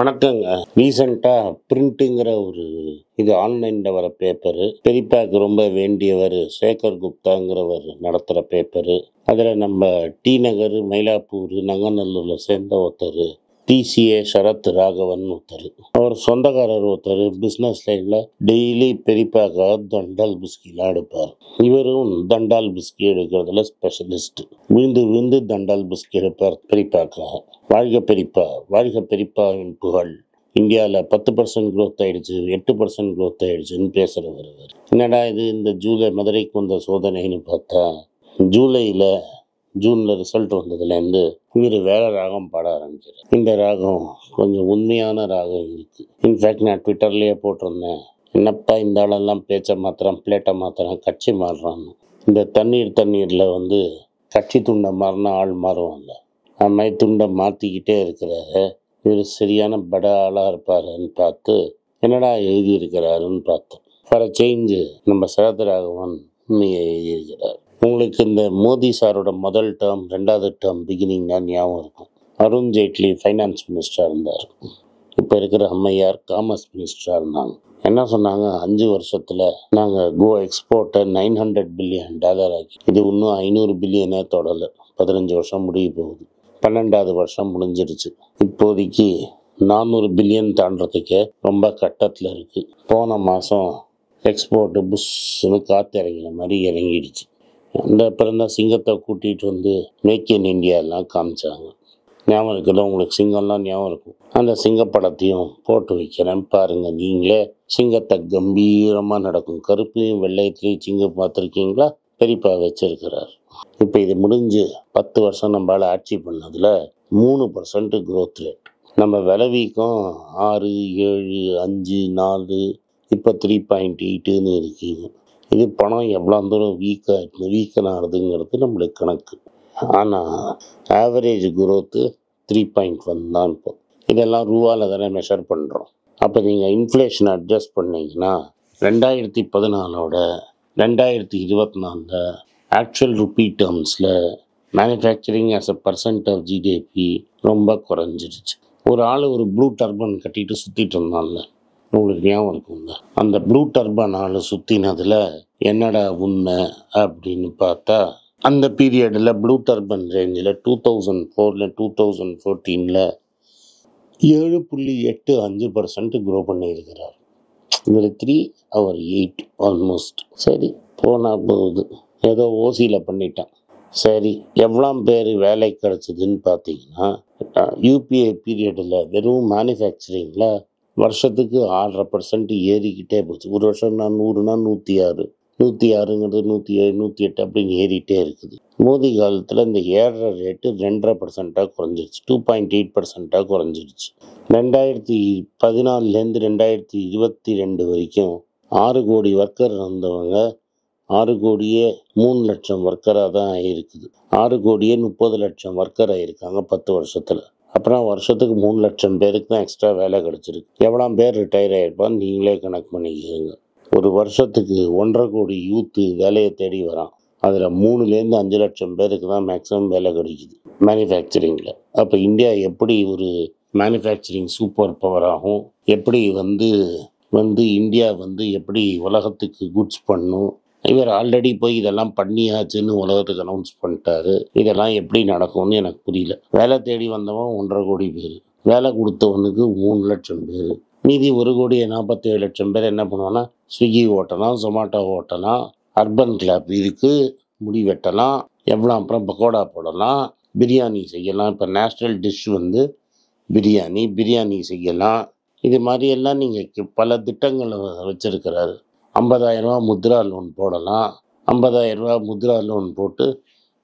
வணக்கங்க. ரீசெண்டாக பிரிண்ட்டுங்கிற ஒரு இது ஆன்லைனில் வர பேப்பரு, பெரியப்பாவுக்கு ரொம்ப வேண்டியவர் சேகர் குப்தாங்கிறவர் நடத்துகிற பேப்பரு. அதில் நம்ம டி நகர், மயிலாப்பூர், நங்கநல்லூரில் சேர்ந்த ஒருத்தர் டிசிஏ சரத் ராகவன் ஒருத்தர். அவர் சொந்தக்காரர் ஒருத்தர் பிஸ்னஸ் லைனில் டெய்லி பெரியப்பாக்காக தண்டால் பிஸ்கிலாம் எடுப்பார். இவரும் தண்டால் பிஸ்கி எடுக்கிறதுல ஸ்பெஷலிஸ்ட். விழுந்து விழுந்து தண்டால் பிஸ்கி எடுப்பார் பெரியப்பாக்காக. வாழ்க பெரியப்பா, வாழ்க பெரியப்பாவின் புகழ். இந்தியாவில் 10% growth ஆகிடுச்சு, 8% growth ஆகிடுச்சுன்னு பேசுகிறவர். என்னடா இது இந்த ஜூலை மதுரைக்கு வந்த சோதனைன்னு பார்த்தா, ஜூனில் ரிசல்ட் வந்ததுலேருந்து இவர் வேறு ராகம் பாட ஆரம்பிக்கிறார். இந்த ராகம் கொஞ்சம் உண்மையான ராகம் இருக்குது. இன்ஃபேக்ட் நான் ட்விட்டர்லேயே போட்டிருந்தேன், என்னப்பா இந்த ஆளெல்லாம் பேச்சை மாத்திரம் பிளேட்டை மாத்திரம் கட்சி மாறுறான்னு. இந்த தண்ணீரில் கட்சி துண்டை மாறினா ஆள் மாறுவாங்க. அது மாதிரி துண்டை மாற்றிக்கிட்டே இருக்கிறாரு. இவர் சரியான பட ஆளாக இருப்பாருன்னு பார்த்து என்னடா எழுதியிருக்கிறாருன்னு பார்த்தோம். ஃபார் சேஞ்சு நம்ம சரத் ராகவன் உண்மையை எழுதியிருக்கிறார். உங்களுக்கு இந்த மோடி சாரோட முதல் டேர்ம், 2வது டேர்ம் பிகினிங் தான் ஞாபகம் இருக்கும். அருண் ஜேட்லி ஃபைனான்ஸ் மினிஸ்டராக இருந்தார். இப்போ இருக்கிற அம்மையார் காமர்ஸ் மினிஸ்டராக இருந்தாங்க. என்ன சொன்னாங்க, 5 வருஷத்தில் நாங்கள் கோ எக்ஸ்போர்ட்டை $900 பில்லியன் ஆக்கி, இது இன்னும் 500 பில்லியனே தொடலை. 15 வருஷம் முடிய போகுது. 12வது வருஷம் முடிஞ்சிடுச்சு. இப்போதைக்கு 400 பில்லியன் தாண்டறதுக்கே ரொம்ப கட்டத்தில் இருக்குது. போன மாதம் எக்ஸ்போர்ட்டு புஷ்ஷுன்னு காற்று இறங்கின மாதிரி இறங்கிடுச்சு. அந்த பிறந்த சிங்கத்தை கூட்டிகிட்டு மேக் இன் இந்தியாலாம் காமிச்சாங்க. ஞாபகம் இருக்குல்ல உங்களுக்கு? சிங்கம்லாம் ஞாபகம் இருக்கும். அந்த சிங்கப்படத்தையும் போட்டு வைக்கிறேன் பாருங்கள். நீங்களே சிங்கத்தை கம்பீரமாக நடக்கும், கருப்பையும் வெள்ளையத்துலேயும் சிங்கம் பார்த்துருக்கீங்களா? பெரியப்பா வச்சிருக்கிறார். இப்போ இது முடிஞ்சு 10 வருஷம் நம்மளால் ஆட்சி பண்ணதில் 3% growth rate. நம்ம விலவீக்கம் 6, 7, 5, 4, இப்போ 3.8ன்னு இருக்கீங்க. இது பணம் எவ்வளோ தூரம் வீக்கன் ஆகுதுங்கிறது நம்மளுக்கு கணக்கு. ஆனால் ஆவரேஜ் growth 3.1 தான். இப்போ இதெல்லாம் ரூபாவில் தானே மெஷர் பண்ணுறோம். அப்போ நீங்கள் இன்ஃப்ளேஷன் அட்ஜஸ்ட் பண்ணிங்கன்னா 2014ஓட 2024 ஆக்சுவல் ருப்பி டேர்ம்ஸில் manufacturing as a % of GDP ரொம்ப குறைஞ்சிருச்சு. ஒரு ஆள் ஒரு ப்ளூ டர்பன் கட்டிட்டு சுற்றிட்டு இருந்தான்ல, உங்களுக்கு ஞாபகம் இருக்குங்க? அந்த ப்ளூ டர்பன் ஆள் சுற்றினதில் என்னடா உண்மை அப்படின்னு பார்த்தா, அந்த பீரியடில் ப்ளூ டர்பன் ரேஞ்சில் 2004 2014 7.85% க்ரோ பண்ணியிருக்கிறார். இவர் 3, அவர் 8 ஆல்மோஸ்ட். சரி போனால் போகுது, ஏதோ ஓசியில் பண்ணிட்டான். சரி, எவ்வளோ பேர் வேலை கிடச்சிதுன்னு பார்த்தீங்கன்னா, யூபிஏ பீரியடில் வெறும் மேனுஃபேக்சரிங்கில் வருஷத்துக்கு 6.5% ஏறிக்கிட்டே போச்சு. ஒரு வருஷம் 100னா 106, 106ங்கிறது 107, 108 அப்படின்னு ஏறிட்டே இருக்குது. மோடி காலத்தில் இந்த ஏறுற ரேட்டு 2.5% குறைஞ்சிருச்சு, 2.8% குறைஞ்சிருச்சு. 2014 2022 வரைக்கும் 6 கோடி ஒர்க்கர் இருந்தவங்க 6 கோடியே 3 லட்சம் ஒர்க்கராக தான் ஆகிருக்குது. 6 கோடியே 30 லட்சம் ஒர்க்கர் ஆகிருக்காங்க 10 வருஷத்தில். அப்புறம் வருஷத்துக்கு 3 லட்சம் பேருக்கு தான் எக்ஸ்ட்ரா வேலை கிடச்சிருக்கு. எவ்வளோ பேர் ரிட்டையர் ஆகிருப்பான்னு நீங்களே கணக்கு பண்ணிக்கிறீங்க. ஒரு வருஷத்துக்கு 1.5 கோடி யூத்து வேலையை தேடி வரான். அதில் 3லேருந்து 5 லட்சம் பேருக்கு தான் மேக்ஸிமம் வேலை கிடைக்குது மேனுஃபேக்சரிங்கில். அப்போ இந்தியா எப்படி ஒரு மேனுஃபேக்சரிங் சூப்பர் பவர் ஆகும்? எப்படி இந்தியா எப்படி உலகத்துக்கு குட்ஸ் பண்ணும்? இவர் ஆல்ரெடி போய் இதெல்லாம் பண்ணியாச்சுன்னு உலகத்துக்கு அனௌன்ஸ் பண்ணிட்டாரு. இதெல்லாம் எப்படி நடக்கும்னு எனக்கு புரியல. வேலை தேடி வந்தவன் 1.5 கோடி பேர், வேலை கொடுத்தவனுக்கு 3 லட்சம் பேர், மீதி 1.47 கோடி பேர் என்ன பண்ணுவான்னா, ஸ்விக்கி ஓட்டலாம், ஜொமாட்டோ ஓட்டலாம், அர்பன் கிளாப் இருக்குது, முடி வெட்டலாம், அப்புறம் பக்கோடா போடலாம், பிரியாணி செய்யலாம். இப்போ நேஷ்னல் டிஷ் பிரியாணி செய்யலாம். இது மாதிரியெல்லாம் நீங்கள் பல திட்டங்களை வச்சுருக்கிறாரு. 50,000 ரூபா முத்ரா லோன் போடலாம். 50,000 ரூபா முத்ரா லோன் போட்டு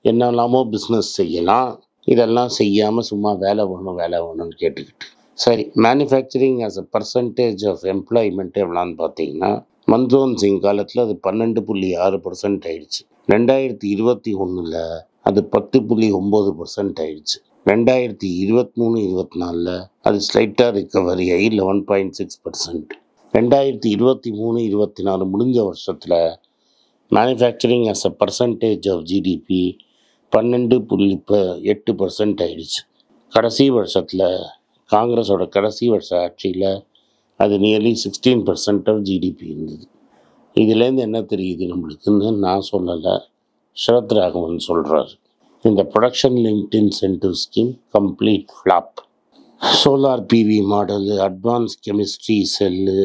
என்னெல்லாமோ பிஸ்னஸ் செய்யலாம். இதெல்லாம் செய்யாமல் சும்மா வேலை வேணும்னு கேட்டுக்கிட்டு. சரி, manufacturing as a % of employment எவ்வளோன்னு பார்த்தீங்கன்னா, மன்மோகன் சிங் காலத்தில் அது 12.6% ஆயிடுச்சு. 2021 அது 10.9% ஆயிடுச்சு. 2023-24 அது ஸ்லைட்டாக ரிக்கவரி ஆகி 11.6%. 2023-24 முடிஞ்ச வருஷத்தில் manufacturing as a % of GDP 12.8% ஆயிடுச்சு. கடைசி வருஷத்தில் காங்கிரஸோட கடைசி வருஷ ஆட்சியில் அது நியர்லி 16% ஆஃப் ஜிடிபி இருந்தது. இதுலேருந்து என்ன தெரியுது நம்மளுக்குன்னு நான் சொல்லலை, சரத் ராகவன் சொல்கிறார். இந்த production linked incentive scheme complete flop. Solar PV model, advance chemistry cell,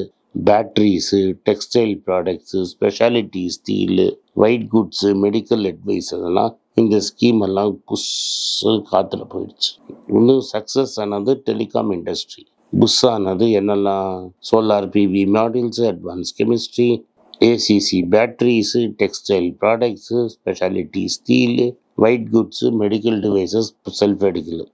batteries, textile products, speciality steel, white goods, medical advice எல்லாம் இந்த ஸ்கீம் எல்லாம் புஷ்ஷு காற்றுல போயிடுச்சு. இன்னும் சக்ஸஸ் ஆனது டெலிகாம் இண்டஸ்ட்ரி. புஷ் ஆனது என்னெல்லாம்? Solar PV modules, advance chemistry, ACC batteries, textile products, speciality steel, white goods, medical devices, self எடுக்கல்.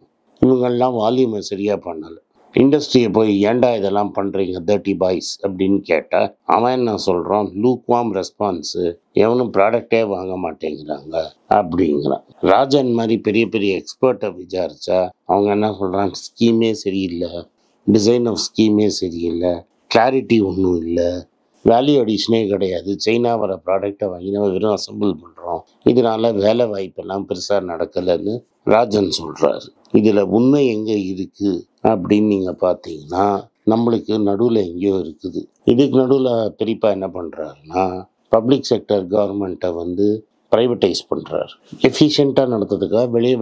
இவங்கெல்லாம் வால்யூமை சரியாக பண்ணலை. இண்டஸ்ட்ரியை போய் ஏன்டா இதெல்லாம் பண்ணுறீங்க டர்ட்டி பாய்ஸ் அப்படின்னு கேட்டால் அவன் என்ன சொல்கிறான்? லூக்வாம் ரெஸ்பான்ஸு, எவனும் ப்ராடக்டே வாங்க மாட்டேங்கிறாங்க அப்படிங்கிறான். ராஜன் மாதிரி பெரிய பெரிய எக்ஸ்பர்ட்டை விசாரித்தா அவங்க என்ன சொல்கிறாங்க? ஸ்கீமே சரியில்லை, டிசைன் ஆஃப் ஸ்கீமே சரியில்லை, கிளாரிட்டி ஒன்றும் இல்லை, வேல்யூ அடிஷனே கிடையாது, சைனா வர ப்ராடக்டை வாங்கி நம்ம வெறும் அசம்பிள் பண்ணுறோம், இதனால் வேலை வாய்ப்பெல்லாம் பெருசாக நடக்கலைன்னு ராஜன் சொல்கிறாரு. இதில் உண்மை எங்கே இருக்குது அப்படின்னு நீங்கள் பார்த்தீங்கன்னா நம்மளுக்கு நடுவில் எங்கேயோ இருக்குது. இதுக்கு நடுவில் பெரியப்பா என்ன பண்ணுறாருன்னா பப்ளிக் செக்டர் கவர்மெண்ட்டை ப்ரைவேட்டைஸ் பண்ணுறாரு. எஃபிஷியண்ட்டாக நடத்துறதுக்காக வெளியே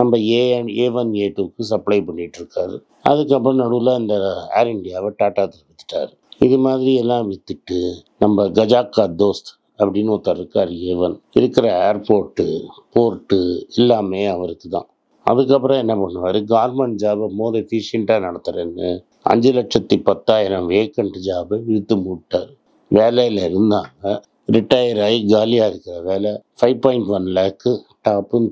நம்ம A1 A2க்கு சப்ளை பண்ணிகிட்ருக்காரு. அதுக்கப்புறம் நடுவில் இந்த ஏர் இண்டியாவை டாட்டா விற்றுட்டார். இது மாதிரி எல்லாம் விற்றுட்டு நம்ம கஜாக்கா தோஸ்த் அப்படின்னு ஒருத்தர் இருக்கார். A1 இருக்கிற ஏர்போர்ட்டு, போர்ட்டு எல்லாமே அவருக்கு தான். அதுக்கப்புறம் என்ன பண்ணுவார்? கவர்மெண்ட் ஜாபை மோர் எஃபிஷியண்ட்டாக நடத்துகிறேன்னு 5,10,000 வேக்கண்ட் ஜாபை இழுத்து மூட்டார். வேலையில் இருந்தாங்க, ரிட்டையர் ஆகி காலியாக இருக்கிற வேலை 5.1 லேக்கு டாப்புன்னு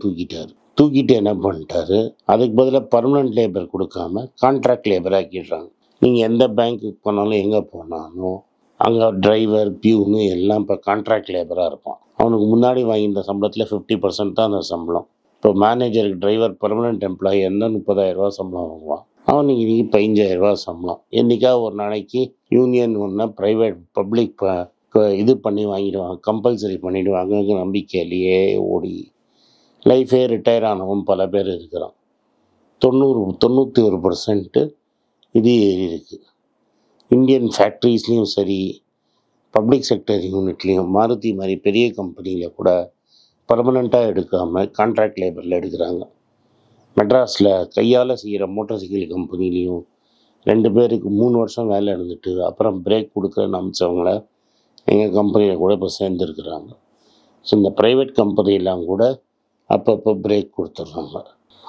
தூக்கிட்டு என்ன பண்ணிட்டாரு? அதுக்கு பதிலாக பர்மனன்ட் லேபர் கொடுக்காம கான்ட்ராக்ட் லேபர் ஆக்கிடுறாங்க. நீங்கள் எந்த பேங்க்குக்கு போனாலும் எங்கே போனாலும் அங்கே டிரைவர், பியூனு எல்லாம் இப்போ கான்ட்ராக்ட் லேபராக இருப்பான். அவனுக்கு முன்னாடி வாங்கியிருந்த சம்பளத்தில் 50% தான் அந்த சம்பளம். இப்போ மேனேஜருக்கு டிரைவர் பர்மனெண்ட் எம்ப்ளாயி இருந்தால் 30,000 சம்பளம் வாங்குவான். அவனுக்கு இன்றைக்கி 15,000 சம்பளம். என்றைக்காக ஒரு நாளைக்கு யூனியன் ப்ரைவேட் பப்ளிக் இது பண்ணி வாங்கிடுவாங்க, கம்பல்சரி பண்ணிவிடுவாங்க நம்பிக்கையிலேயே ஓடி லைஃபே ரிட்டையர் ஆனவன் பல பேர் இருக்கிறான். 91% இது ஏறி இருக்குது. இந்தியன் ஃபேக்ட்ரிஸ்லேயும் சரி, பப்ளிக் செக்டர் யூனிட்லேயும் மாருதி மாதிரி பெரிய கம்பெனியில் கூட பர்மனெண்ட்டாக எடுக்காமல் கான்ட்ராக்ட் லேபரில் எடுக்கிறாங்க. மெட்ராஸில் கையால் செய்கிற மோட்டார் சைக்கிள் கம்பெனிலையும் 2 பேருக்கு 3 வருஷம் வேலை இருந்துட்டு அப்புறம் பிரேக் கொடுக்குறேன்னு அமிச்சவங்கள எங்கள் கம்பெனியில் கூட இப்போ சேர்ந்துருக்குறாங்க. ஸோ இந்த ப்ரைவேட் கம்பெனியெல்லாம் கூட அப்பப்போ பிரேக் கொடுத்துட்றாங்க.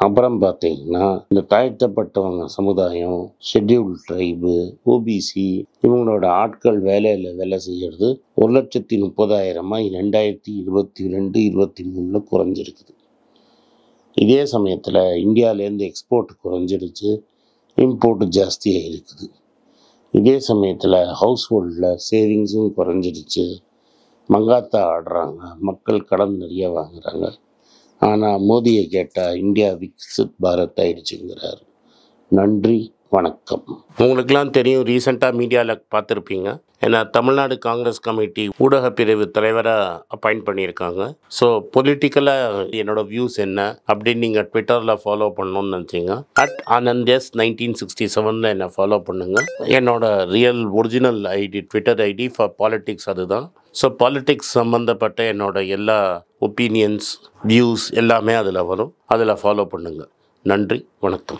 அப்புறம் பார்த்தீங்கன்னா இந்த தாழ்த்தப்பட்டவங்க சமுதாயம், ஷெட்யூல்டு ட்ரைபு, ஓபிசி இவங்களோட ஆட்கள் வேலை செய்கிறது 1,30,000 2022, 23 குறைஞ்சிருக்குது. இதே சமயத்தில் இந்தியாவிலேருந்து எக்ஸ்போர்ட் குறைஞ்சிருச்சு, இம்போர்ட்டு ஜாஸ்தியாக இருக்குது. இதே சமயத்தில் ஹவுஸ் ஹோல்டில் சேவிங்ஸும் குறைஞ்சிருச்சு, மங்காத்தா ஆடுறாங்க, மக்கள் கடன் நிறைய வாங்குகிறாங்க. ஆனால் மோதியை கேட்டால் இந்தியா விக்சித் பாரத் ஆயிடுச்சுங்கிறார். நன்றி, வணக்கம். உங்களுக்கெல்லாம் தெரியும், ரீசெண்டாக மீடியாவில் பார்த்துருப்பீங்க, ஏன்னா தமிழ்நாடு காங்கிரஸ் கமிட்டி ஊடக பிரிவு தலைவராக அப்பாயிண்ட் பண்ணியிருக்காங்க. ஸோ பொலிட்டிக்கலாக என்னோட வியூஸ் என்ன அப்படின்னு நீங்கள் ட்விட்டரில் ஃபாலோ பண்ணணும்னு நினச்சிங்க @AnandS1967 என்னை ஃபாலோ பண்ணுங்கள். என்னோட real original Twitter ID for politics அதுதான். ஸோ பாலிட்டிக்ஸ் சம்மந்தப்பட்ட என்னோட எல்லா ஒப்பீனியன்ஸ், வியூஸ் எல்லாமே அதில் வரும். அதில் ஃபாலோ பண்ணுங்கள். நன்றி, வணக்கம்.